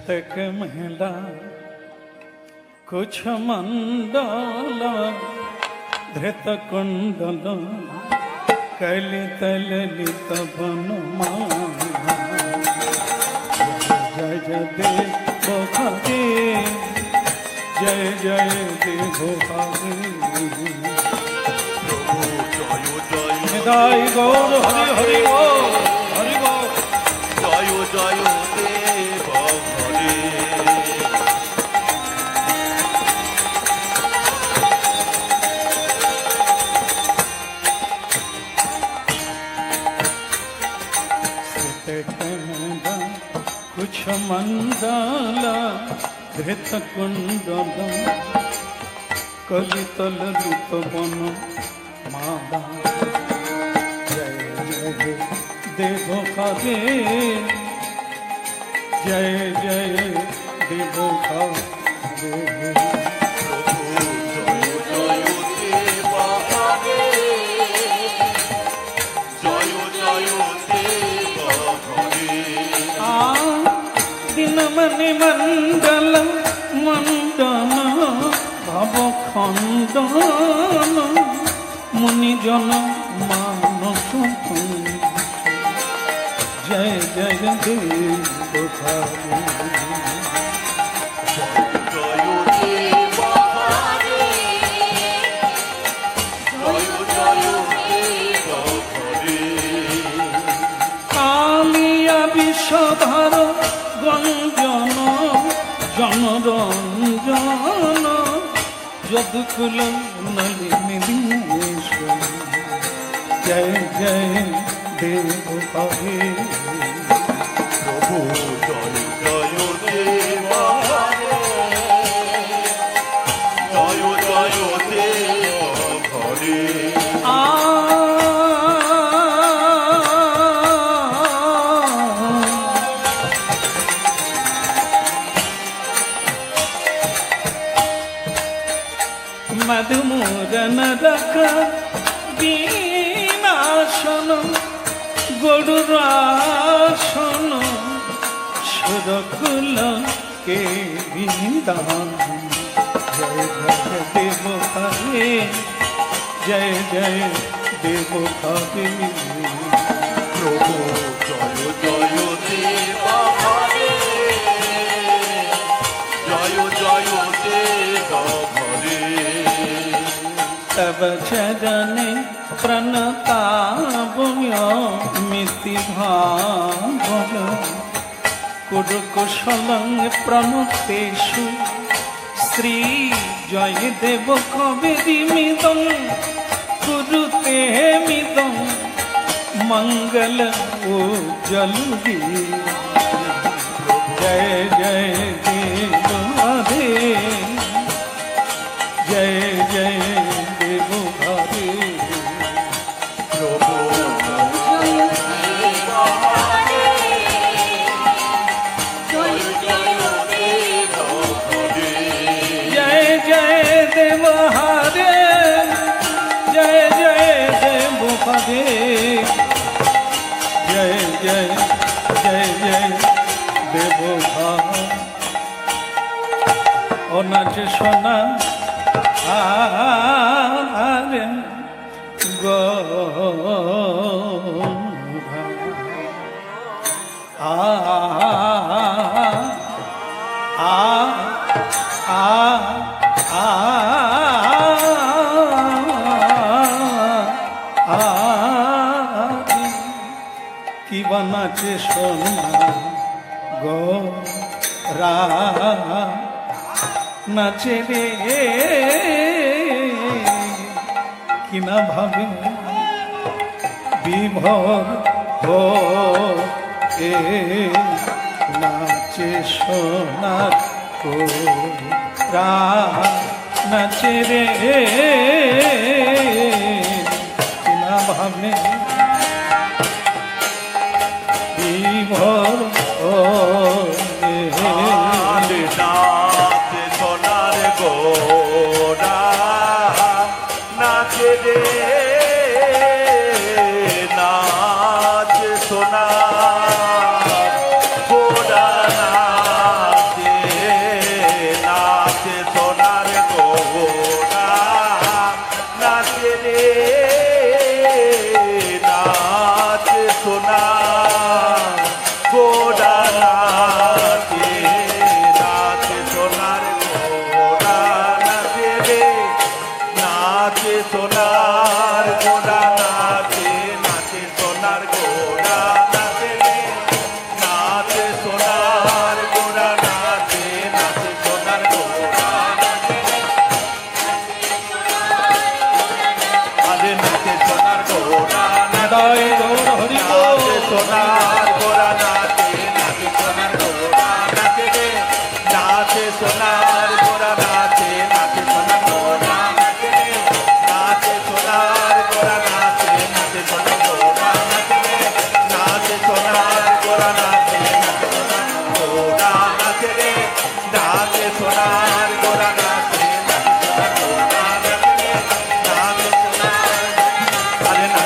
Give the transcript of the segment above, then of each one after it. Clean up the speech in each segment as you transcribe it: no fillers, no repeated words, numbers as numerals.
तक महिला कुछ मंडल धृत कुंडल कलित ललित वनमा जय जय देव हरे जय जय देव हरे निदाई गौर हरि हरि गौर हरि गौर जय जय देव हरे कुछ मंडला धृत कुंडल कलित ललित वन माला जय जय देव हरे जय जय देव हरे मणि मंडल मंडन भव खंडन मुनिजन मानस जय जय देव हरे कालिया विषधर गंजन जनरंजन यदुकुल नलिनीश्वर जय जय देव हरे प्रभु जय जय देव हरे जय जय देव हरे मधुमूरन रख वीणासन गरुरासन सुरकुल के विदान जय जय देव हरे जय जय देव हरे प्रभु जय जय देव हरे जय जय देव हरे तब चरणे प्रणताभय मिति भावय कुरुकुशलं प्रणतेषु श्री जय देव कविरिमिदं कुरुते मिदं मंगल उज्ज्वलि जय जय देव हरे जय जय देव हरे प्रभु जय जय देव हरे जय जय देव हरे जय जय जय जय देव हरे ओ नाच सोना आरे गौरा কি বানাচ্ছে সোনা গৌরা নাচে রে কিনা ভাবে বিভোর এ নাচে সোনার কোরা নাচে রে কিনা ভাবে বিভোর নাচে সোনার গোরা নাচে রে নাচে সোনার গোরা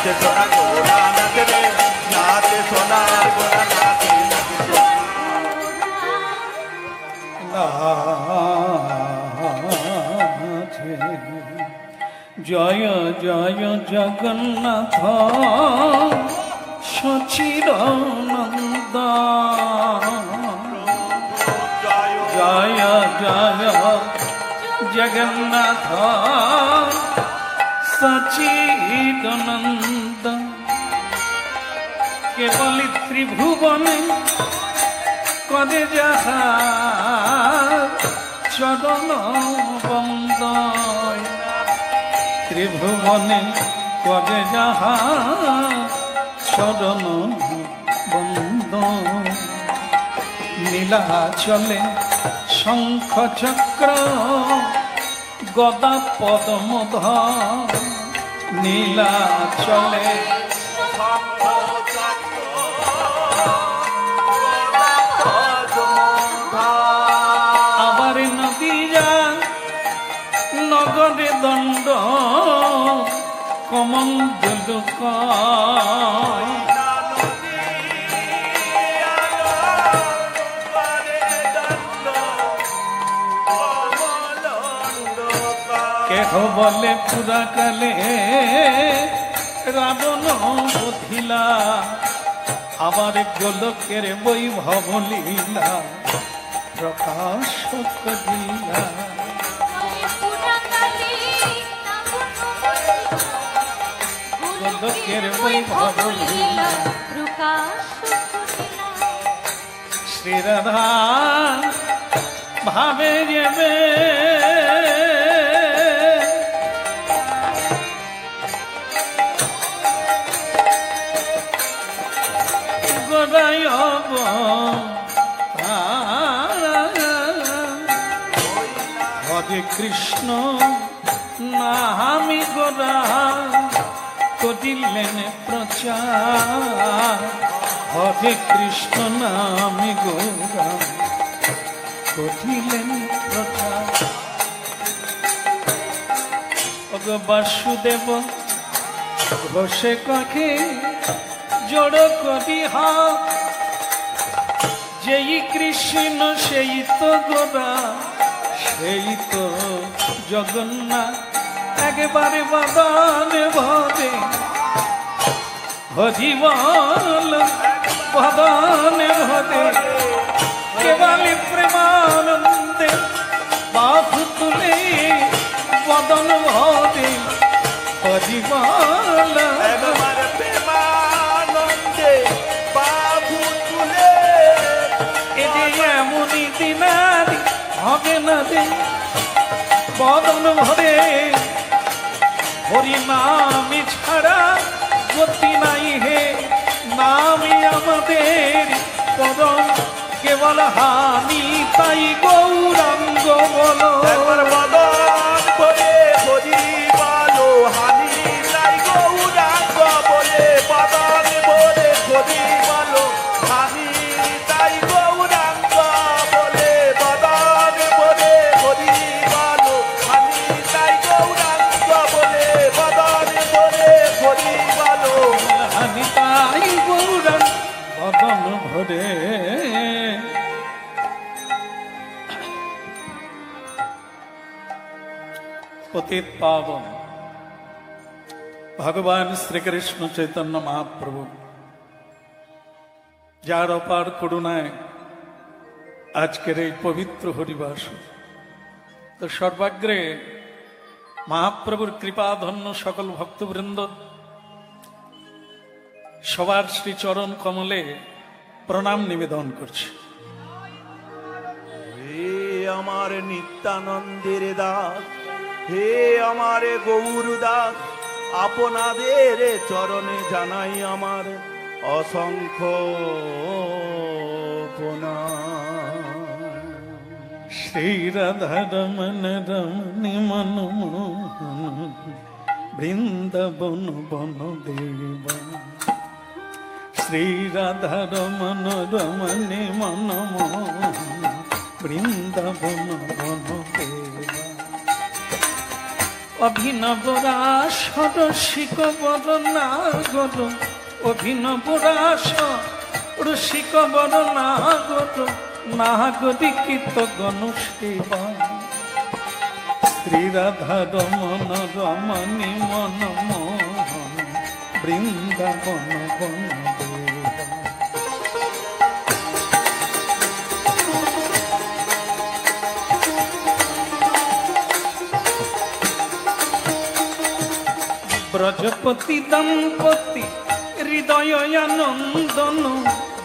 নাচে সোনা গোরা নাচে রে নাচে সোনার গোরা নাচে নাচে। জয় জয় জগন্নাথ সচিদানন্দ, জয় জয় জগন্নাথ সচিদানন্দ। কেবলি ত্রিভুবনে করে যাহা চরণ বন্দ, ত্রিভুবনে করে যাহা চরণ বন্দ। নীলাচলে শঙ্খ চক্র গদা পদ্মধর, নীলাচলে আবার নদীয়া নগরে দণ্ড কমণ্ডল কয়, কেহ বলে পুরা কালে রাবণ বধিলা, আবার গোলকের বৈভব লীলা প্রকাশ করিলা। গোলকের বৈভব লীলা শ্রীরাধা ভাবে যাবে হরে কৃষ্ণ নামি গোরা করিলেন প্রচার, হরে কৃষ্ণ নামি গোরা করিলেন প্রচার। বাসুদেব ঘোষে কাকে জড় করি হাত, যেই কৃষ্ণ সেই তো গোরা সেই তো জগন্নাথ। একবারে বদনে ভরে হরি বল বদনে ভরে, কেবলি প্রেমানন্দে বাহু তুলে বদন ভরে হরি বল। প্রেমানন্দে বাহু তুলে এটি এমনই দিনারি হবে না দে বদন ভরে, হরি নামি ছাড়া গতি নাই হে, নামি আমাদের পরম কেবল হানি, তাই গৌরাঙ্গ বলো বদন করে হরি বলো হানি, তাই গৌরাঙ্গ বলে বদন বলে হরি বলো হানি, তাই গৌরাঙ্গ বলে বদন বলে হরি বলো হানি, তাই গৌরাঙ্গ বলে বদন বলে হরি বলো হানি, তাই গৌরাঙ্গ বদন ভরে। পতিত পাবন ভগবান শ্রীকৃষ্ণ চৈতন্য মহাপ্রভু, যার অপার করুণায় আজকের এই পবিত্র হরিবাস, তো সর্বাগ্রে মহাপ্রভুর কৃপাধন্য সকল ভক্তবৃন্দ সবার শ্রীচরণ কমলে প্রণাম নিবেদন করছি। হে আমার নিত্যানন্দের দাস, হে আমার গৌর দাস, আপনাদের চরণে জানাই আমার অসংখ্য প্রণাম। শ্রী রাধা রমন রমণী মনমোহন বৃন্দাবন বন দেবা, শ্রী রাধা রমন রমণী মনমোহন বৃন্দাবন বন দেবা। অভিনব রাস রসিক বরনাগর, অভিনব রাস রসিক বরনাগর, নাগরিকিত গণ সেবা। শ্রী রাধা রমন রমণী মন মোহন, বৃন্দাবন বন দেবা। ব্রজপতি দম্পতি হৃদয় আনন্দন,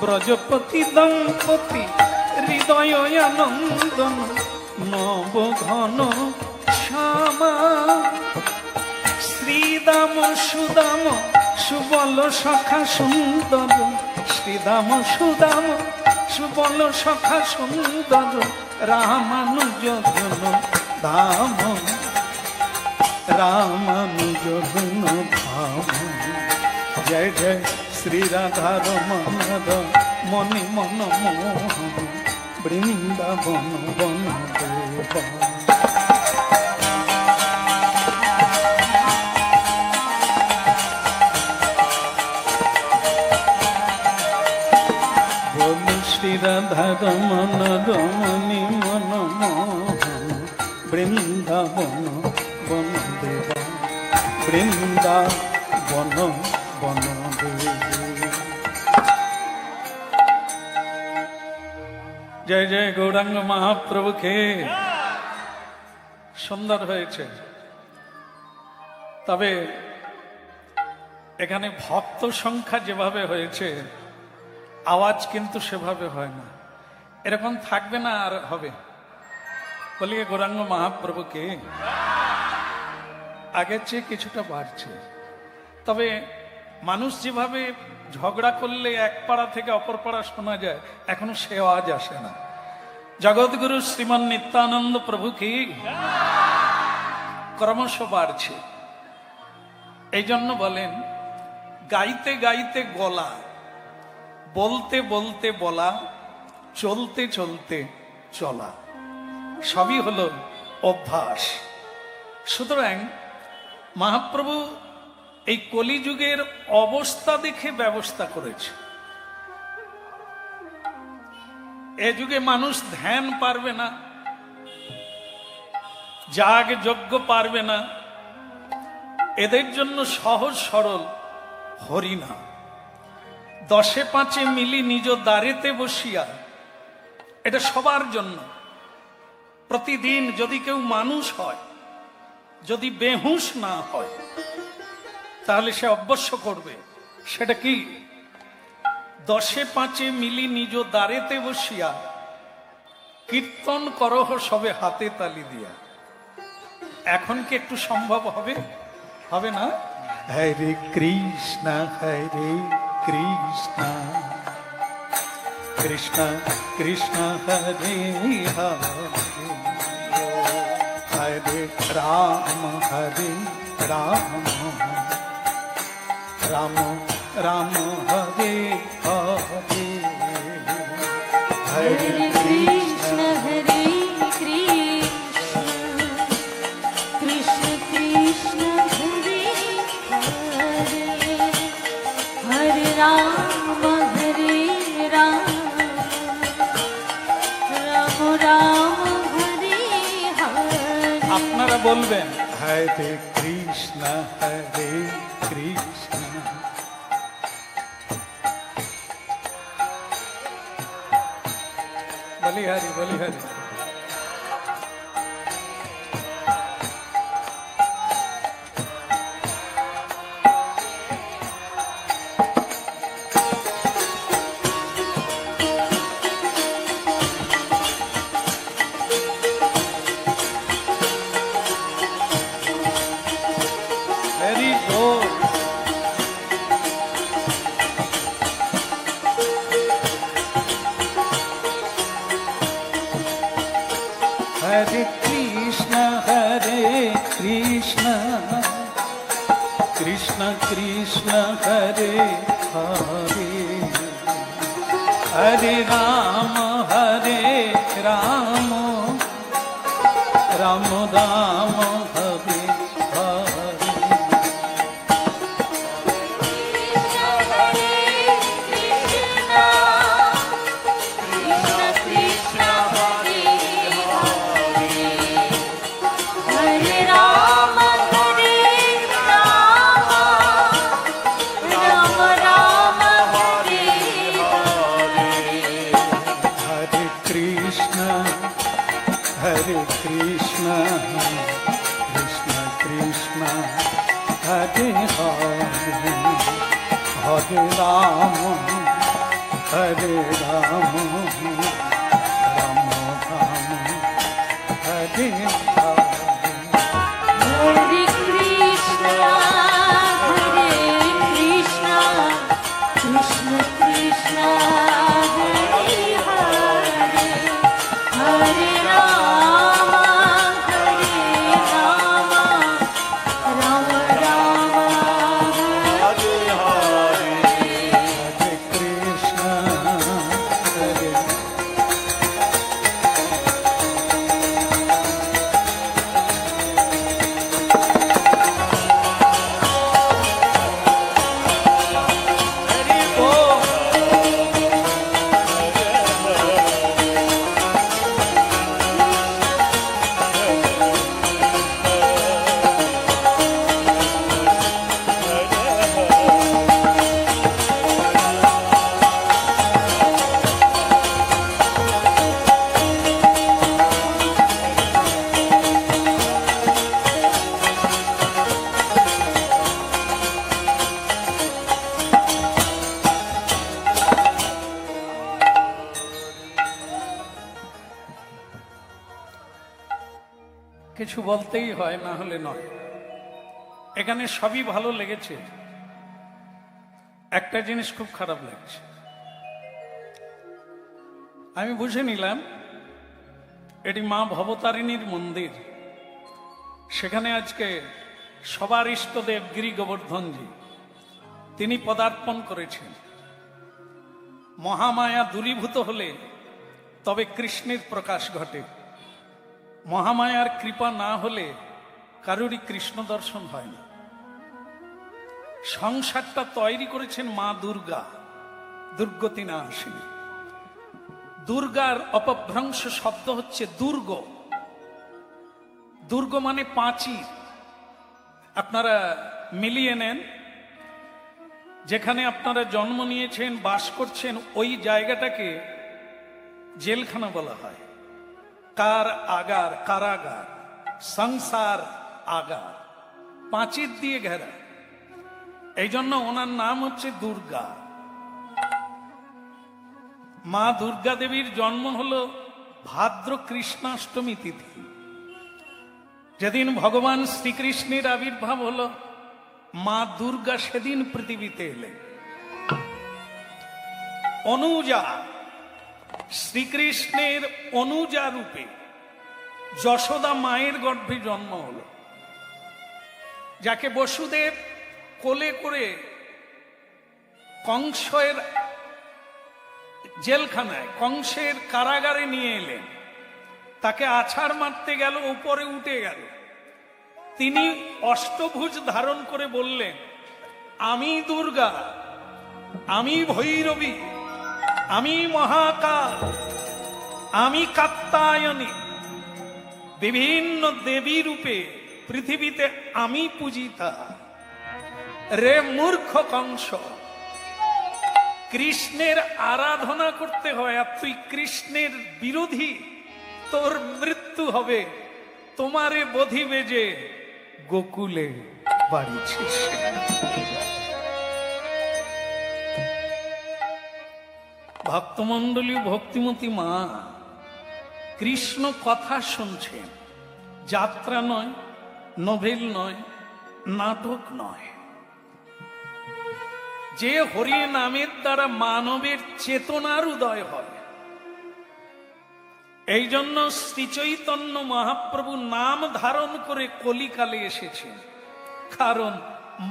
ব্রজপতি দম্পতি হৃদয় আনন্দন, নব ঘন শ্যামা। শ্রীদাম সুদাম সুবল সখা সুন্দর, শ্রীদাম সুদাম সুবল সখা সুন্দর, রামানুজ জন ধাম, রামানুজ গুণ ধাম। জয় জয় শ্রী রাধা রমণ মনি মন মোহন, বৃন্দাবন বন দেবা। বল শ্রী রাধা রমণ রমণী মন মোহন, বৃন্দাবন বন দেবা, বৃন্দাবন বন দেবা। জয় জয় গৌরাঙ্গ মহাপ্রভুকে। সুন্দর হয়েছে, তবে এখানে ভক্ত সংখ্যা যেভাবে হয়েছে আওয়াজ কিন্তু সেভাবে হয় না। এরকম থাকবে না, আর হবে। বলিয়ে গৌরাঙ্গ মহাপ্রভুকে আগের চেয়ে কিছুটা বাড়ছে, তবে মানুষ যেভাবে ঝগড়া করলে এক পাড়া থেকে অপর পাড়া শোনা যায়, এখনো সে আওয়াজ আসে না। জগৎগুরু শ্রীমান নিত্যানন্দ প্রভু কি ক্রমশ বাড়ছে। এই জন্য বলেন, গাইতে গাইতে গলা, বলতে বলতে বলা, চলতে চলতে চলা, সবই হলো অভ্যাস। সুতরাং মহাপ্রভু এই কলিযুগের অবস্থা দেখে ব্যবস্থা করেছে। এ যুগে মানুষ ধ্যান পারবে না, যাগ যজ্ঞ পারবে না, এদের জন্য সহজ সরল হরিনাম। 10-5 মিলি নিজ দ্বারেতে বসিয়া, এটা সবার জন্য। প্রতিদিন যদি কেউ মানুষ হয়, যদি বেহুশ না হয়, তাহলে সে অবশ্য করবে। সেটা কি? 10-5 মিলি নিজ দ্বারেতে বসিয়া, কীর্তন করহ সবে হাতে তালি দিয়া। এখন কি একটু সম্ভব হবে? হবে না। হরে কৃষ্ণ হরে কৃষ্ণ, কৃষ্ণ কৃষ্ণ হরে হরে, হরে রাম হরে রাম, রাম রাম হরে হরে, হরে কৃষ্ণ হরে কৃষ্ণ, কৃষ্ণ কৃষ্ণ হরে হরে, হরে রাম হরে রাম, রাম রাম হরে হরে। আপনারা বলবেন, হরে কৃষ্ণ হরে Krishna, বলিহারি বলিহারি। Very good. Hare Krishna, Krishna Krishna, Hare Hare, Hare Rama, Rama Rama, Hare হরে রাম হরে রাম রাম রাম হরে Ram. Hare Krishna, Krishna Krishna, Hare Hare, Hare Rama, Rama Rama, Hare Hare Hare Krishna হরে হরি বল। কিছু বলতেই হয়, না হলে নয়। এখানে সবই ভালো লেগেছে, একটা জিনিস খুব খারাপ লাগছে। আমি বুঝে নিলাম এটি মা ভবতারিণীর মন্দির। সেখানে আজকে সবার ইষ্টদেব গিরি গোবর্ধনজি তিনি পদার্পণ করেছেন। মহামায়া দূরীভূত হলে তবে কৃষ্ণের প্রকাশ ঘটে। মহামায়ার কৃপা না হলে কারোরই কৃষ্ণ দর্শন হয় না। সংসারটা তৈরি করেছেন মা দুর্গা, দুর্গতি না আসেনি। দুর্গার অপভ্রংশ শব্দ হচ্ছে দুর্গ। দুর্গ মানে প্রাচীর। আপনারা মিলিয়ে নেন, যেখানে আপনারা জন্ম নিয়েছেন, বাস করছেন, ওই জায়গাটাকে জেলখানা বলা হয়। কার আগার, কারাগার, সংসার আগার, প্রাচীর দিয়ে ঘেরা। এই জন্য ওনার নাম হচ্ছে দুর্গা। মা দুর্গা দেবীর জন্ম হলো ভাদ্র কৃষ্ণাষ্টমী তিথি। যেদিন ভগবান শ্রীকৃষ্ণের আবির্ভাব হলো, মা দুর্গা সেদিন পৃথিবীতে এলেন। অনুজা, শ্রীকৃষ্ণের অনুজা রূপে যশোদা মায়ের গর্ভে জন্ম হলো, যাকে বসুদেব কোলে করে কংসের জেলখানায়, কংসের কারাগারে নিয়ে এলেন। তাকে আছাড় মারতে গেল, উপরে উঠে গেল। তিনি অষ্টভুজ ধারণ করে বললেন, আমি দুর্গা, আমি ভৈরবী, আমি মহাকাল, আমি কাত্যায়নী, বিভিন্ন দেবী রূপে পৃথিবীতে আমি পূজিতা। রে মূর্খ কংস, কৃষ্ণের আরাধনা করতে হয়, আর তুই কৃষ্ণের বিরোধী, তোর মৃত্যু হবে। তোমারে বধিবে যে গোকুলে বাড়িছিস। ভক্তমণ্ডলী, ভক্তিমতী মা কৃষ্ণ কথা শুনছেন। যাত্রা নয়, নোভেল নয়, নাটক নয়। যে হরি নামের দ্বারা মানবের চেতনার উদয় হয়। এই জন্য শ্রী চৈতন্য মহাপ্রভু নাম ধারণ করে কলিকালে এসেছেন। কারণ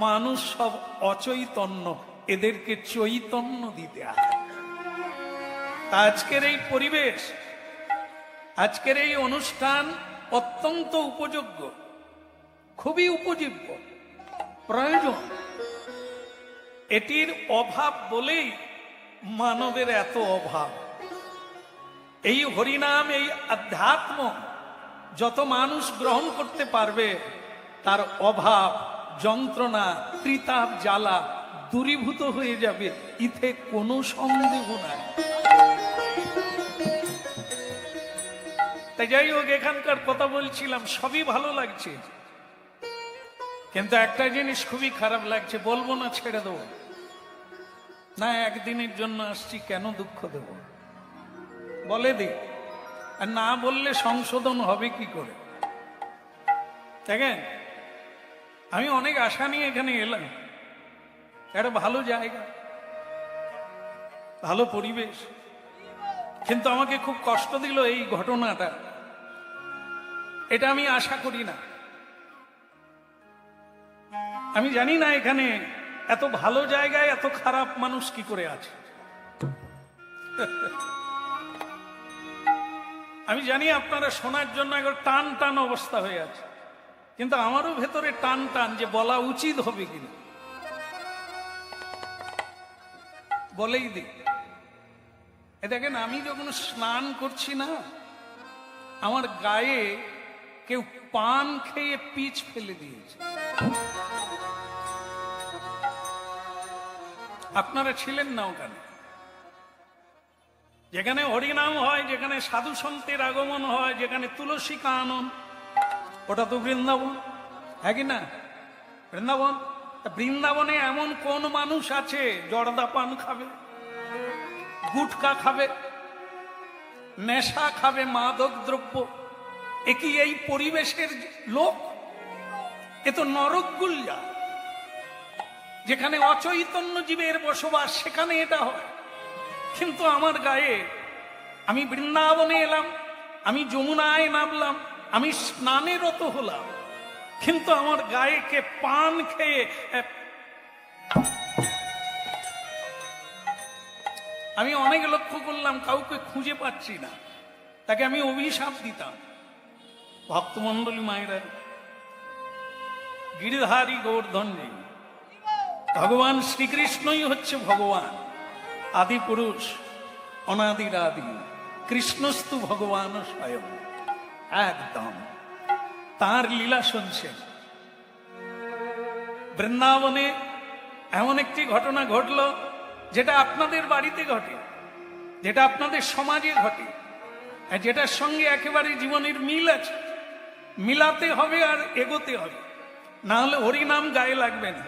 মানুষ সব অচৈতন্য, এদেরকে চৈতন্য দিতে হয়। আজকের এই পরিবেশ, আজকের এই অনুষ্ঠান অত্যন্ত উপযোগ্য, খুবই উপযোগ্য, প্রয়োজন। এটির অভাব বলেই মানবের এত অভাব। এই হরিনাম, এই আধ্যাত্ম যত মানুষ গ্রহণ করতে পারবে, তার অভাব, যন্ত্রণা, ত্রিতাপ, জ্বালা দূরীভূত হয়ে যাবে, ইতে কোনো সন্দেহ নাই। তাই যাই হোক, এখানকার কথা বলছিলাম, সবই ভালো লাগছে, কিন্তু একটা জিনিস খুবই খারাপ লাগছে, বলবো না, ছেড়ে দেবো। না একদিনের জন্য আসছি, কেন দুঃখ দেব? বলে দিই, আর না বললে সংশোধন হবে কি করে? দেখেন, আমি অনেক আশা নিয়ে এখানে এলাম। একটা ভালো জায়গা, ভালো পরিবেশ, কিন্তু আমাকে খুব কষ্ট দিল এই ঘটনাটা। এটা আমি আশা করি না। আমি জানি না এখানে এত ভালো জায়গায় এত খারাপ মানুষ কি করে আছে। আমি জানি আপনারা শোনার জন্য একবার টান টান অবস্থা হয়ে আছে, কিন্তু আমারও ভেতরে টান টান যে বলা উচিত হবে কিনা। বলেই দিই, এ দেখেন, আমি যখন স্নান করছি না, আমার গায়ে কেউ পান খেয়ে পিচ ফেলে দিয়েছে। আপনারা ছিলেন না ওখানে, যেখানে হরিনাম হয়, যেখানে সাধু সন্তের আগমন হয়, যেখানে তুলসী কানন। ওটা তো বৃন্দাবন, হ্যাঁ কি না? বৃন্দাবন। বৃন্দাবনে এমন কোন মানুষ আছে জর্দা পান খাবে, গুটকা খাবে, নেশা খাবে, মাদক দ্রব্য? এ কি এই পরিবেশের লোক? এ তো নরকগুল্জা। যেখানে অচৈতন্য জীবের বসবাস, সেখানে এটা হয়। কিন্তু আমার গায়ে, আমি বৃন্দাবনে এলাম, আমি যমুনায় নামলাম, আমি স্নানে রত হলাম, কিন্তু আমার গায়ে কে পান খেয়ে, আমি অনেক লক্ষ্য করলাম, কাউকে খুঁজে পাচ্ছি না, তাকে আমি অভিশাপ দিতাম। ভক্তমন্ডলী মায়েরা, গিরিধারী গোর্ধনজি, ভগবান শ্রীকৃষ্ণই হচ্ছে ভগবান, আদি পুরুষ, অনাদির আদি, কৃষ্ণস্তু ভগবান স্বয়ং। একদম তার লীলা শুনছেন। বৃন্দাবনে এমন একটি ঘটনা ঘটল, যেটা আপনাদের বাড়িতে ঘটে, যেটা আপনাদের সমাজে ঘটে, যেটার সঙ্গে একেবারে জীবনের মিল আছে। মিলাতে হবে আর এগোতে হবে, না হলে হরিনাম গায়ে লাগবে না।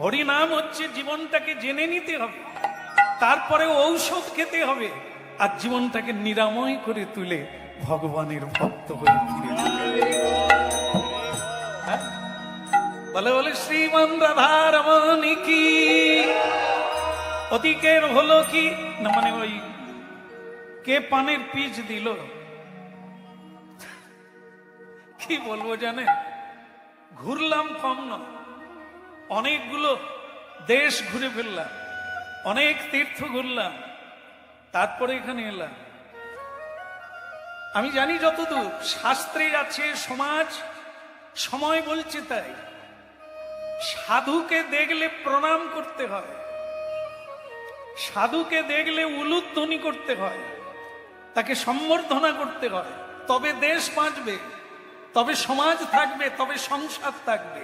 হরিনাম হচ্ছে জীবনটাকে জেনে নিতে হবে, তারপরে ঔষধ খেতে হবে, আর জীবনটাকে নিরাময় করে তুলে ভগবানের ভক্ত হয়ে ফিরে যেতে হবে। হ্যাঁ? বলে বলে শ্রীমান রাধা রমণ কি, অতিকের হলো কি না, মানে ওই কে পানের পিচ দিল, কি বলবো জানেন? ঘুরলাম কম না, অনেকগুলো দেশ ঘুরে ফেললাম, অনেক তীর্থ ঘুরলাম, তারপরে এখানে এলাম। আমি জানি যতদূর শাস্ত্রে আছে, সমাজ সময় বলছে তাই, সাধুকে দেখলে প্রণাম করতে হয়, সাধুকে দেখলে উলুধ্বনি করতে হয়, তাকে সম্বর্ধনা করতে হয়, তবে দেশ বাঁচবে, তবে সমাজ থাকবে, তবে সংসার থাকবে।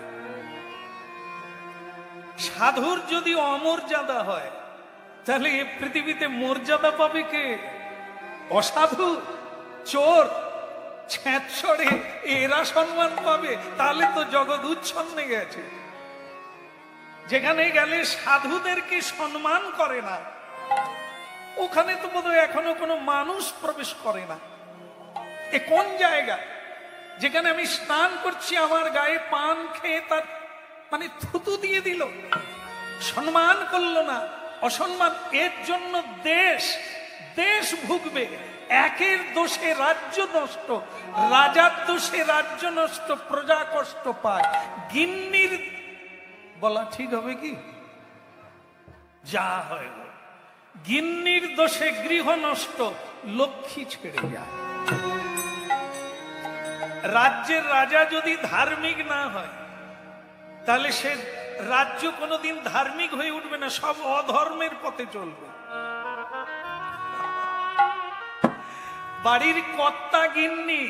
সাধুর যদি অমর্যাদা হয়, তাহলে এ পৃথিবীতে মর্যাদা পাবে কে? অসাধু, চোর, ছেঁচড়ে, এরা সম্মান পাবে? তাহলে তো জগৎ উচ্ছন্নে গেছে। যেখানে গেলে সাধুদেরকে সম্মান করে না, ওখানে তো বোধহয় এখনো কোনো মানুষ প্রবেশ করে না। এ কোন জায়গা যেখানে আমি স্নান করছি, আমার গায়ে পান খেয়ে তার মানে থুতু দিয়ে দিল, সম্মান করলো না, অসম্মান। এর জন্য দেশ দেশ ভুগবে। একের দোষে রাজ্য নষ্ট, রাজার দোষে রাজ্য নষ্ট, প্রজা কষ্ট পায়। গিন্নির বলা ঠিক হবে কি? যা হয় গিন্নির দোষে গৃহ নষ্ট, লক্ষ্মী ছেড়ে যায়। রাজ্যের রাজা যদি ধার্মিক না হয়, তাহলে সে রাজ্য কোনোদিন ধার্মিক হয়ে উঠবে না, সব অধর্মের পথে চলবে। বাড়ির কর্তা গিন্নি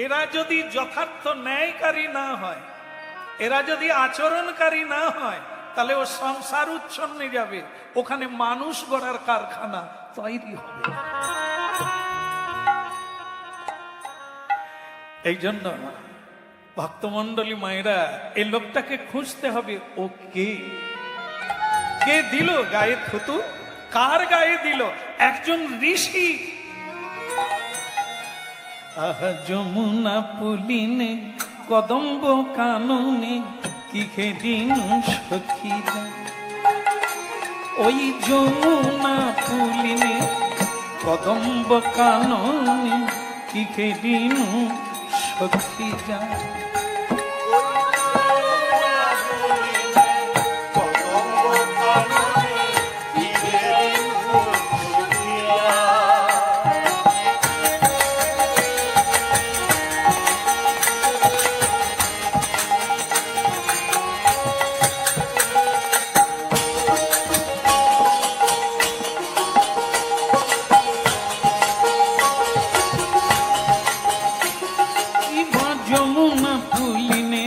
এরা যদি যথার্থ ন্যায়কারী না হয়, এরা যদি আচরণকারী না হয়, তাহলে ও সংসার উচ্ছন্নে যাবে, ওখানে মানুষ গড়ার কারখানা তৈরি হবে। এই জন্য ভক্তমন্ডলী মায়েরা, এই লোকটাকে খুঁজতে হবে, ও কে? কে দিল গায়ে থুতু? কার গায়ে দিল? একজন ঋষি। আহা যমুনা পুলিনে কদম্ব কাননে কি খেদিন সখীরা, ওই যমুনা পুলিনে কদম্ব কাননে কি খেদিন সখীরা। যমুনা পুলিনে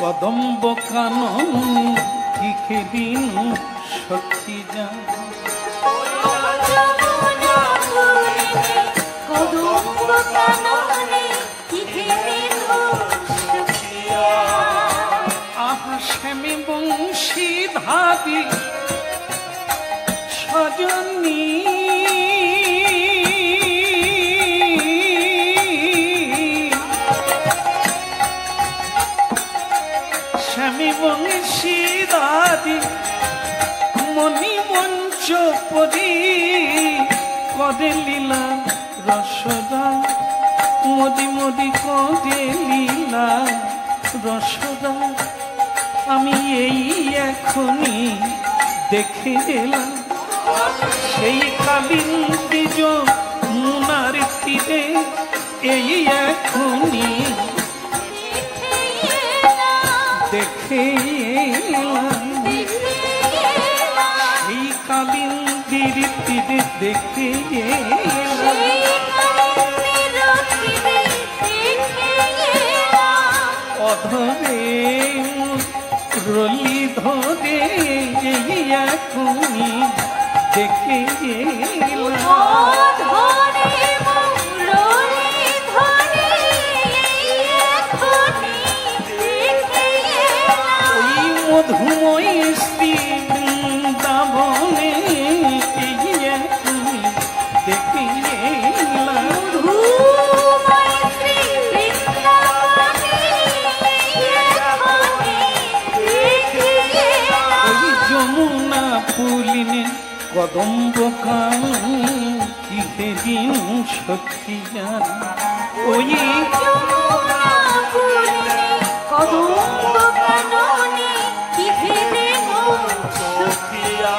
কদম্ব কাননে কি খেদিন সখী যা। যমুনা পুলিনে কদম্ব কাননে কি খেদিন সখিয়া। আহা শ্যামে বংশীধারী সজনী, স্বামী বংশীধারী মণি মঞ্চ পরি করে লীলা রসদা, মদি মদি করে লীলা রসদা। আমি এই এখনই দেখে এলাম সেই কালিন্দী মুনার তীরে, এই এখনই দেখে এলাম সেই কালিন্দীর তীরে দেখে এলাম। অধরে রলি ধরে এই এখনই দেখে এলাম। ওই মধুময় শ্রী বৃন্দাবনে এই এখনই দেখে এলাম। ওই যমুনা পুলিনে কদম্ব কাননে কি খেদিন সখিয়া, ওই কদম্ব কাননে কি খেদিন সখিয়া।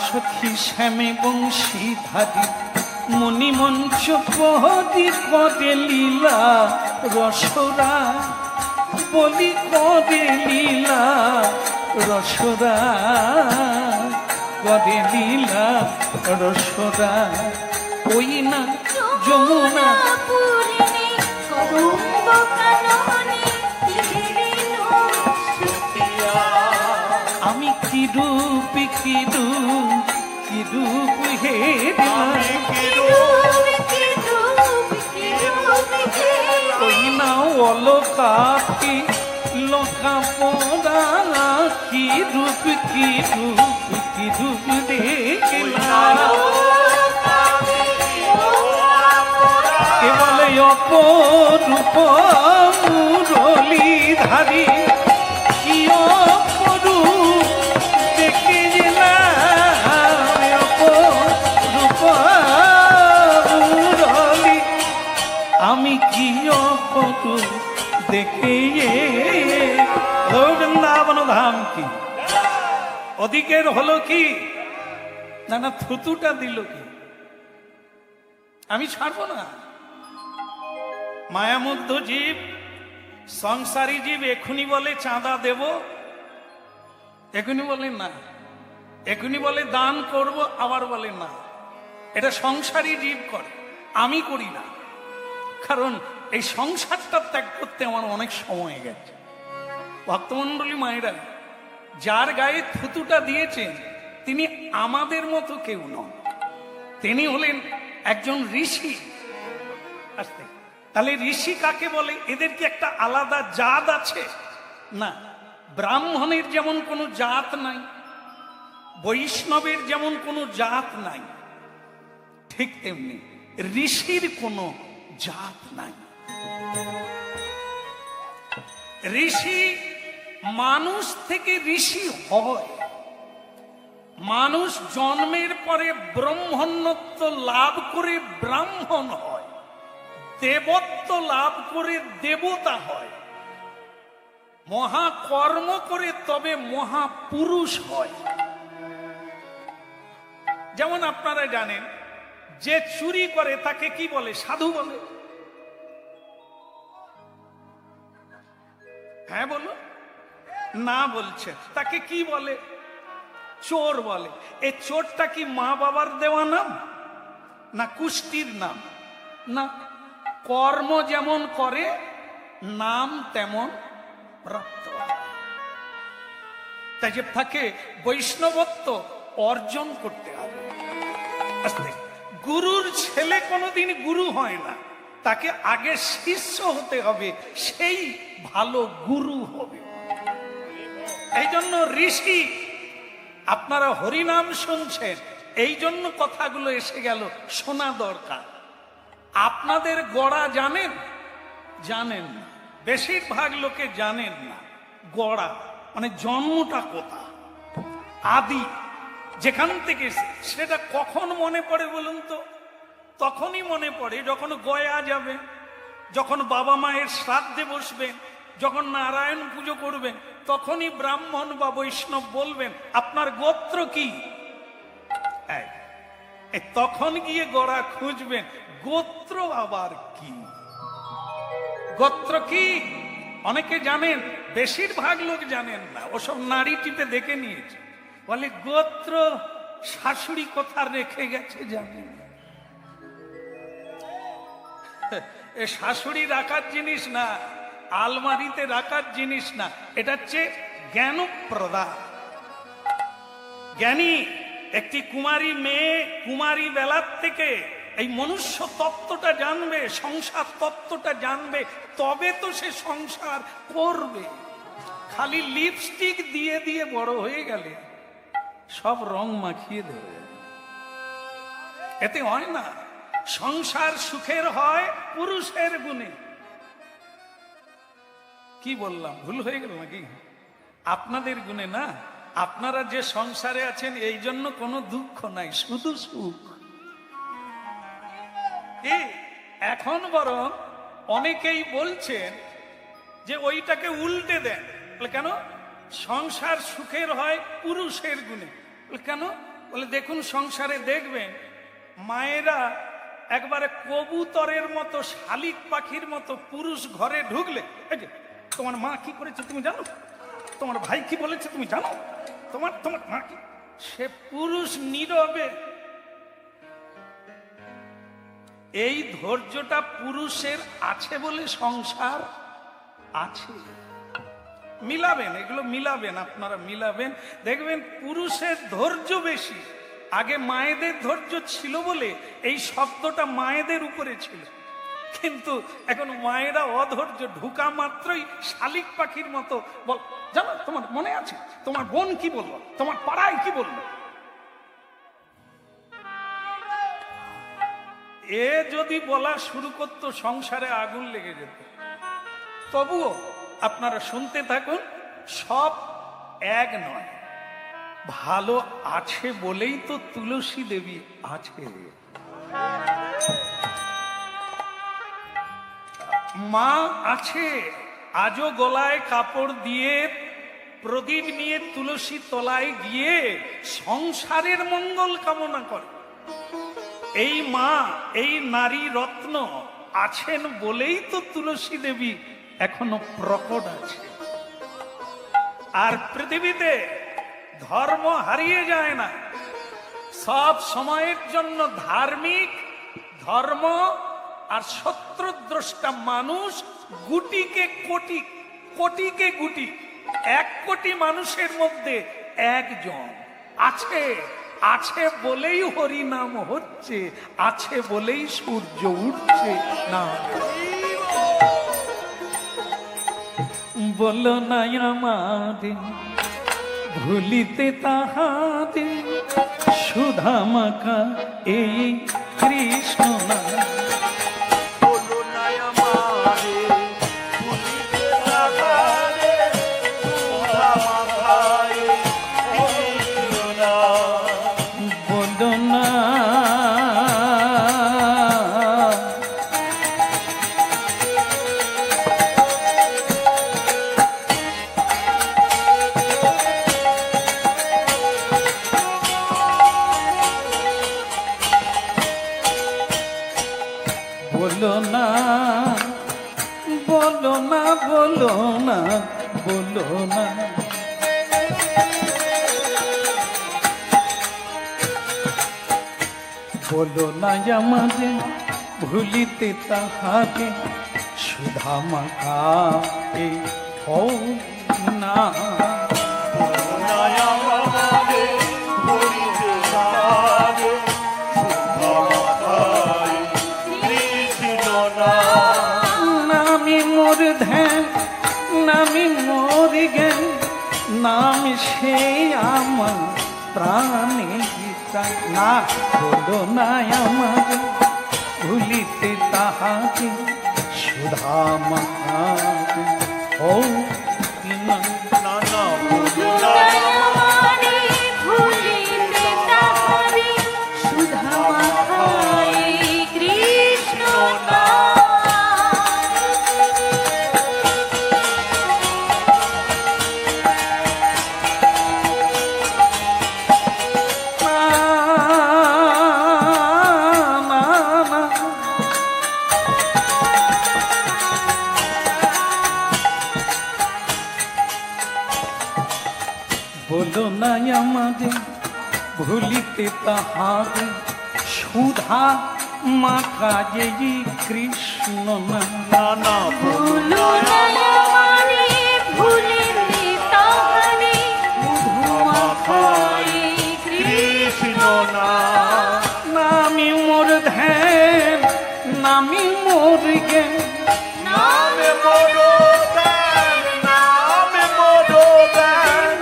সখী শ্যামে বংশীধারী মণি মঞ্চ পহরি করে লীলা রসরা, বলি করে লীলা রসরা, করে লীলা রসরা। ওই না যমুনা পুলিনে কদম্ব কাননে কি খেদিন সখিয়া। আমি কি রূপ কি রূপ কি রূপ হে ওই না অলকাতি লোকা পোড়া, কি রূপ কি রূপ কি রূপ দেখলাম। কেবল অপরূপ মুরলীধারী কি অপরূপ দেখে গেলাম। অপরূপ মুরলী আমি কি অপরূপ দেখে বৃন্দাবন ধাম কি। ওদিকের হলো কি না, না থুতুটা দিল কি, আমি ছাড়বো না। মায়ামুগ্ধ জীব, সংসারী জীব এখনই বলে চাঁদা দেব, এখনই বলে না, এখনই বলে দান করব, আবার বলে না। এটা সংসারী জীব করে, আমি করি না। কারণ এই সংসারটা ত্যাগ করতে আমার অনেক সময় গেছে। ভক্তমণ্ডলী মায়েরা, যার গায়ে থুতুটা দিয়েছেন তিনি আমাদের মতো কেউ নন, তিনি হলেন একজন ঋষি। আসতে তাহলে ঋষি কাকে বলে? এদের কি একটা আলাদা জাত আছে? না, ব্রাহ্মণের যেমন কোনো জাত নাই, বৈষ্ণবের যেমন কোনো জাত নাই, ঠিক তেমনি ঋষির কোনো জাত নাই। ঋষি মানুষ থেকে ঋষি হয়। মানুষ জন্মের পরে ব্রহ্মণ্যত্ব লাভ করে ব্রাহ্মণ হয়, দেবত্ব লাভ করে দেবতা হয়, মহাকর্ম করে তবে মহাপুরুষ হয়। যেমন আপনারা জানেন, যে চুরি করে তাকে কি বলে? সাধু বলে। হ্যাঁ বলো না, বলছে তাকে কি বলে? চোর বলে। এই চোরটা কি মা বাবার দেওয়া নাম না কুষ্টির নাম? না, কর্ম যেমন করে নাম তেমন প্রাপ্ত হয়। তাই যে তাকে বৈষ্ণবত্ব অর্জন করতে হবে। গুরুর ছেলে কোনোদিন গুরু হয় না, তাকে আগে শিষ্য হতে হবে, সেই ভালো গুরু হবে। এই জন্য ঋষি, আপনারা হরিনাম শুনছেন, এই জন্য কথাগুলো এসে গেল, শোনা দরকার। আপনাদের গড়া জানেন? জানেন না, বেশিরভাগ লোকে জানেন না। গড়া মানে জন্মটা কোথা, আদি যেখান থেকে, সেটা কখন মনে পড়ে বলুন তো? তখনই মনে পড়ে যখন গয়া যাবে, যখন বাবা মায়ের শ্রাদ্ধে বসবেন, যখন নারায়ণ পুজো করবেন, তখনই ব্রাহ্মণ বা বৈষ্ণব বলবেন আপনার গোত্র কি। তখন গিয়ে গড়া খুঁজবেন, গোত্র আবার কি? গোত্র কি অনেকে জানেন, বেশিরভাগ লোক জানেন না। ওসব নারী টিপে দেখে নিয়েছে, বলে গোত্র শাশুড়ি কোথা রেখে গেছে জানি না। এ শাশুড়ি রাখার জিনিস না, আলমারিতে রাখার জিনিস না, এটা হচ্ছে জ্ঞান প্রদান। জ্ঞানী একটি কুমারী মেয়ে কুমারী বেলার থেকে এই মনুষ্য তত্ত্বটা জানবে, সংসার তত্ত্বটা জানবে, তবে তো সে সংসার করবে। খালি লিপস্টিক দিয়ে দিয়ে বড় হয়ে গেলে সব রং মাখিয়ে দেবে, এতে হয় না। সংসার সুখের হয় পুরুষের গুণে। কি বললাম, ভুল হয়ে গেল নাকি? আপনাদের গুণে না। আপনারা যে সংসারে আছেন এই জন্য কোনো দুঃখ নাই, শুধু সুখ। এখন বরং অনেকেই বলছেন যে ওইটাকে উল্টে দেন। কেন? সংসার সুখের হয় পুরুষের গুণে। কেন? বলে দেখুন, সংসারে দেখবেন মায়েরা একবারে কবুতরের মতো, শালিক পাখির মতো পুরুষ ঘরে ঢুকলে, এই যে তোমার মা কি করেছে তুমি জানো, তোমার ভাই কি বলেছে তুমি জানো, তোমার তোমার মা কি, সে পুরুষ নীরবে। এই ধৈর্যটা পুরুষের আছে বলে সংসার আছে। মিলাবেন, এগুলো মিলাবেন, আপনারা মিলাবেন, দেখবেন পুরুষের ধৈর্য বেশি। আগে মায়েদের ধৈর্য ছিল বলে এই শব্দটা মায়েদের উপরে ছিল, কিন্তু এখন মায়েরা অধৈর্য, ঢুকা মাত্রই শালিক পাখির মতো বল, জানো তোমার মনে আছে তোমার বোন কি বললো, তোমার পাড়ায় কি বললো। এ যদি বলা শুরু করতো সংসারে আগুন লেগে যেত। তবুও আপনারা শুনতে থাকুন, সব এক নয়। ভালো আছে বলেই তো তুলসী দেবী আছে। মা আছে, আজও গলায় কাপড় দিয়ে প্রদীপ নিয়ে তুলসী তলায় গিয়ে সংসারের মঙ্গল কামনা করে। এই মা, এই নারী রত্ন আছেন বলেই তো তুলসী দেবী এখনো প্রকট আছে। আর পৃথিবীতে ধর্ম হারিয়ে যায় না, সব সময়ের জন্য ধার্মিক ধর্ম আর শত্রুদ্রষ্টা মানুষ গুটিকে কোটি, কোটিকে গুটি। 1 কোটি মানুষের মধ্যে একজন আছে। আছে বলেই হরি নাম হচ্ছে, আছে বলেই সূর্য উঠছে না। বলো না আমাদের ভুলিতে তাহাতে সুধা মাখা এই কৃষ্ণ নাম। বলো না আমারে ভুলিতে তাহারে সুধা মাখায় কৃষ্ণ নাম। বলো না বলো না বলো না বলো না বলো না বলো না আমারে ভুলিতে তাহাকে সুধা মাখা এই হও না। বলো না আমারে ভুলিতে তাহারে সুধা মাখায় কৃষ্ণ নাম। নামি মোর ধ্যান নামি মোর জ্ঞান নাম সে আমার প্রাণে গীতা। না বলো না আমার ভুলিতে তাহাকে সুধা মাখাকে ও না। না না বলো না আমারে ভুলিতে তাহারে সুধা মাখায় কৃষ্ণ নাম। বলো না আমাদের ভুলিতে তাহারে সুধা মাখা যে কৃষ্ণ নাম। না না বলো না আমারে ভুলিতে তাহারে মধু মাখায় কৃষ্ণ নাম। নামি মোর ধ্যান নামি মোর জ্ঞান নামে মোরো গান নামে মোরো গান।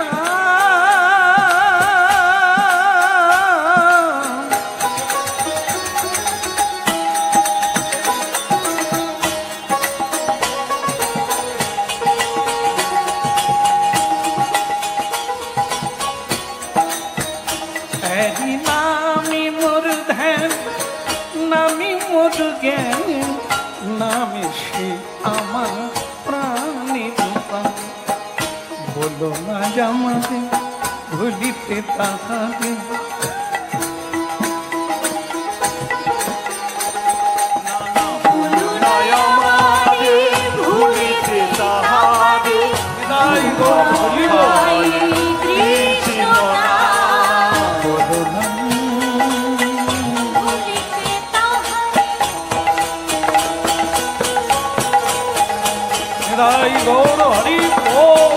হরি নামি মোর ধ্যান নামি মোর জ্ঞান নামে সে আমার প্রাণে রূপা। বলো না আমাকে ভুলিতে তাহাকে বলো না আমারে ভুলিতে তাহারে তাই গো বলিব মাখায় কৃষ্ণ নাম। বলো না ভুলিতে তাহারে তাই গৌর হরি বল।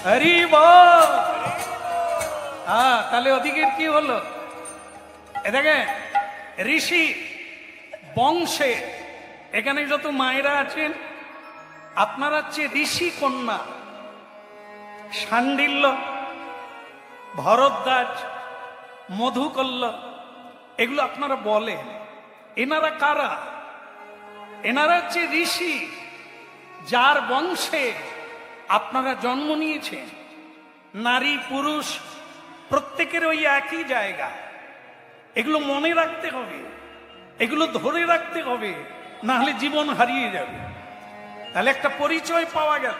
হরি বল। তাহলে ওদিকের কি হলো? এ দেখেন ঋষি বংশে এখানে যত মায়েরা আছেন আপনারা হচ্ছে ঋষি কন্যা। শাণ্ডিল্য, ভরদ্বাজ, মধুকল্ল এগুলো আপনারা বলেন। এনারা কারা? এনারা হচ্ছে ঋষি যার বংশে আপনারা জন্ম নিয়েছেন। নারী পুরুষ প্রত্যেকের ওই একই জায়গা। এগুলো মনে রাখতে হবে, এগুলো ধরে রাখতে হবে, না হলে জীবন হারিয়ে যাবে। তাহলে একটা পরিচয় পাওয়া গেল।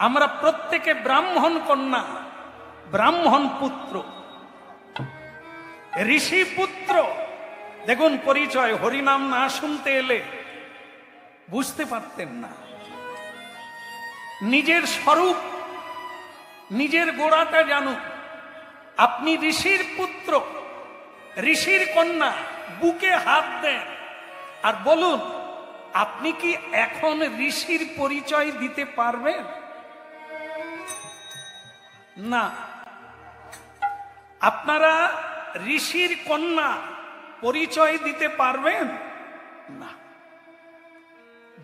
আমরা প্রত্যেকে ব্রাহ্মণ কন্যা, ব্রাহ্মণ পুত্র, ঋষি পুত্র। দেখুন পরিচয়, হরিনাম না শুনতে এলে বুঝতে পারতেন না। নিজের স্বরূপ, নিজের গোড়াটা জানুন। আপনি ঋষির পুত্র, ঋষির কন্যা। বুকে হাত দেন আর বলুন, আপনি কি এখন ঋষির পরিচয় দিতে পারবেন? না। আপনারা ঋষির কন্যা পরিচয় দিতে পারবেন না।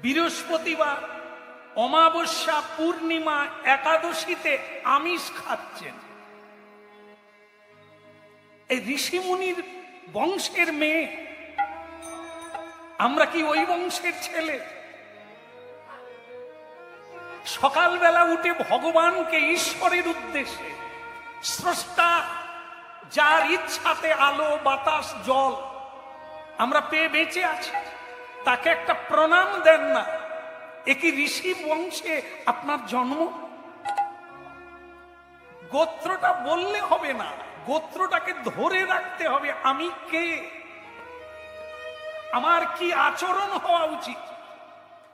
বৃহস্পতিবার, অমাবস্যা, পূর্ণিমা, একাদশীতে আমিষ খাচ্ছেন। এই ঋষিমুনির বংশের মেয়ে, আমরা কি ওই বংশের ছেলে? সকালবেলা উঠে ভগবানকে, ঈশ্বরের উদ্দেশ্যে, স্রষ্টা যার ইচ্ছাতে আলো, বাতাস, জল আমরা পেয়ে বেঁচে আছি, তাকে একটা প্রণাম দেন না? একই ঋষি বংশে আপনার জন্ম। গোত্রটা বললে হবে না, গোত্রটাকে ধরে রাখতে হবে। আমি কে, আমার কি আচরণ হওয়া উচিত।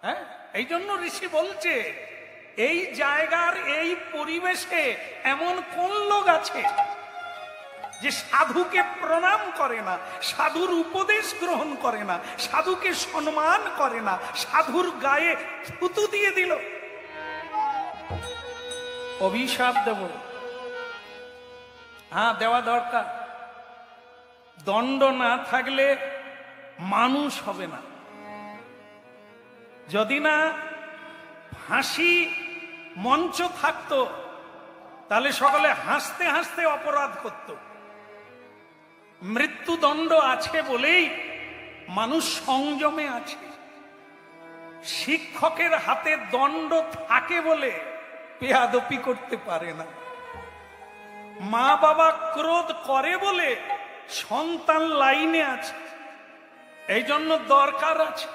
হ্যাঁ, এই জন্য ঋষি বলছে এই জায়গার, এই পরিবেশে এমন কোন লোক আছে যে সাধুকে প্রণাম করে না, সাধুর উপদেশ গ্রহণ করে না, সাধুকে সম্মান করে না, সাধুর গায়ে থুতু দিয়ে দিল। অভিশাপ দেব? হ্যাঁ, দেওয়া দরকার। দণ্ড না থাকলে মানুষ হবে না। যদি না ফাঁসি মঞ্চ থাকতো, তাহলে সকলে হাসতে হাসতে অপরাধ করত। মৃত্যুদণ্ড আছে বলেই মানুষ সংযমে আছে। শিক্ষকের হাতে দণ্ড থাকে বলে বেয়াদপি করতে পারে না। মা বাবা ক্রোধ করে বলে সন্তান লাইনে আছে। এই জন্য দরকার আছে।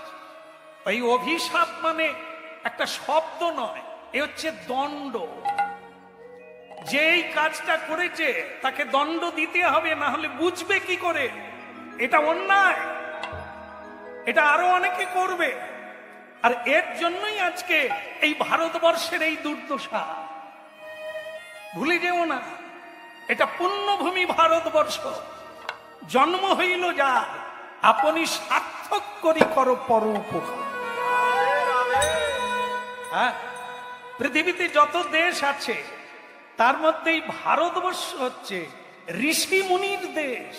এই অভিশাপ মানে একটা শব্দ নয়, এ হচ্ছে দণ্ড। যে এই কাজটা করেছে তাকে দণ্ড দিতে হবে, না হলে বুঝবে কি করে এটা অন্যায়। এটা আরো অনেকে করবে। আর এর জন্যই আজকে এই ভারতবর্ষের এই দুর্দশা। ভুলে যেও না, এটা পুণ্যভূমি ভারতবর্ষ। জন্ম হইল যার, আপনি সার্থক করি করো পরোপকার। হ্যাঁ, পৃথিবীতে যত দেশ আছে তার মধ্যেই ভারতবর্ষ হচ্ছে ঋষি মুনির দেশ।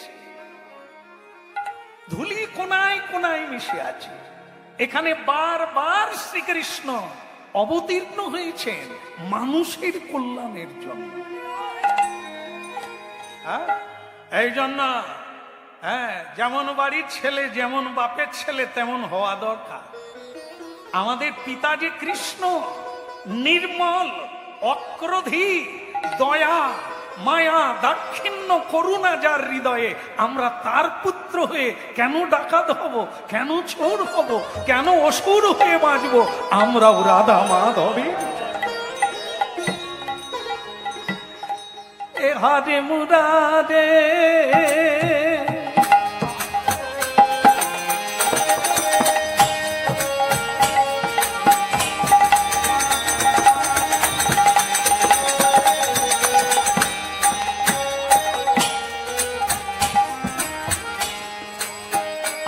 ধুলি কোনায় কোনায় মিশে আছে। এখানে বারবার শ্রীকৃষ্ণ অবতীর্ণ হয়েছেন মানুষের কল্যাণের জন্য। হ্যাঁ, এই জন্য যেমন বাড়ির ছেলে, যেমন বাপের ছেলে তেমন হওয়া দরকার। আমাদের পিতা যে কৃষ্ণ, নির্মল, অক্রোধী, দয়া, মায়া, দাক্ষিণ্য, করুণা যার হৃদয়ে, আমরা তার পুত্র হয়ে কেন ডাকাত হব, কেন চোর হব, কেন অসুর হয়ে বাঁচবো? আমরাও রাধা মাধবে এ হারে মুরারে।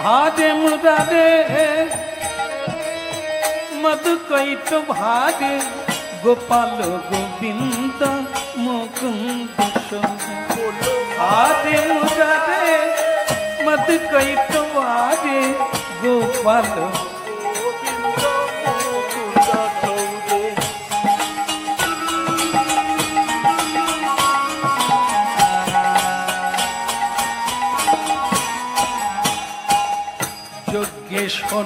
हारे मुरारे मधु कैट भारे, गोपाल गोविंद मुकुंद हारे मुरारे मधु कैट भारे, गोपाल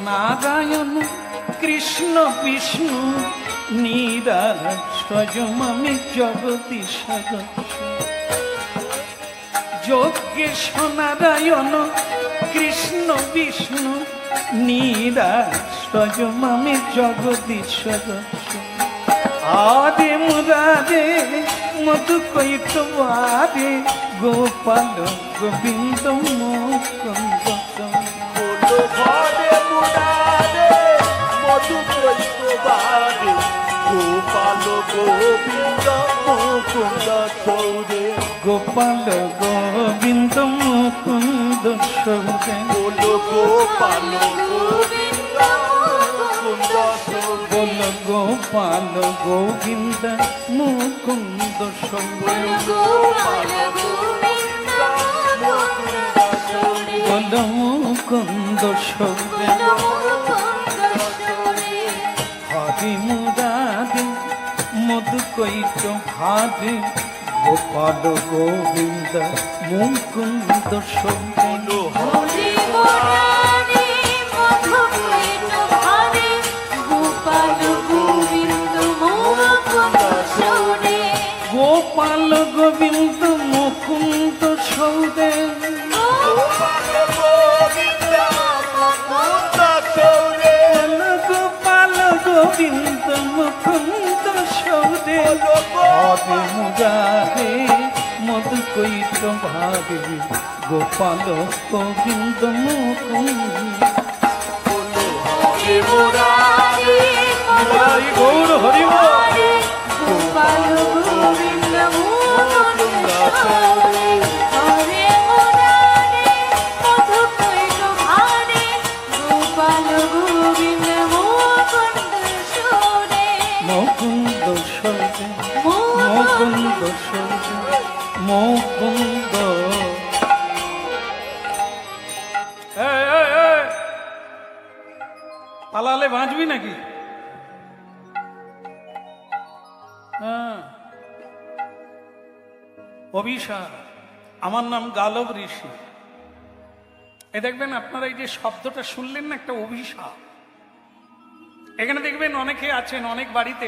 নারায়ণ কৃষ্ণ বিষ্ণু নিরাসজমমি জগদীশ। যোগেশ নারায়ণ কৃষ্ণ বিষ্ণু নিরাসজমমি জগদীশ। আরে মুরারে মধু কৈটবারে, গোপাল গোবিন্দ মুকুন্দ। ঘরে মুরারে মধু কৈটবারে, গোপাল গোবিন্দ মুকুন্দ সৌরে। গোপাল গোবিন্দ মুকুন্দ সৌরে। বলো গোপাল গোবিন্দ মুকুন্দ সৌরে। বলো গোপাল গোবিন্দ মুকুন্দ সৌরে। গোপাল গোবিন্দ মুকুন্দ সৌরে। বলো মুকুন্দ সৌরে। মুকুন্দ সৌরে। রাধে মুরারে মধু কৈট ভারে গোপাল গোবিন্দ মুকুন্দ সৌরে হরে মুরারে মধু কৈট ভারে গোপাল গোবিন্দ মুকুন্দ সৌরে গোপাল গোবিন্দ মুকুন্দ সৌরে গোপাল গোবিন্দ মুকুন্দ সৌরে গোপাল গোবিন্দ মুকুন্দ সৌরে হরে মুরারে মধু কৈট ভারে গোপাল গোবিন্দ মুকুন্দ হরে মুরারে হরি গৌর হরি বল। হরে গোপাল গোবিন্দ মুকুন্দ সৌরে হরে মুরারে মধু কৈট ভারে গোপাল গোবিন্দ মুকুন্দ সৌরে মুকুন্দ সৌরে মুকুন্দ সৌরে মুকুন্দ। পালালে বাঁচবি নাকি? হ্যাঁ। অভিশাপ। আমার নাম গালব ঋষি। এ দেখবেন আপনারা এই যে শব্দটা শুনলেন না, একটা অভিশাপ। এখানে দেখবেন অনেকে আছেন, অনেক বাড়িতে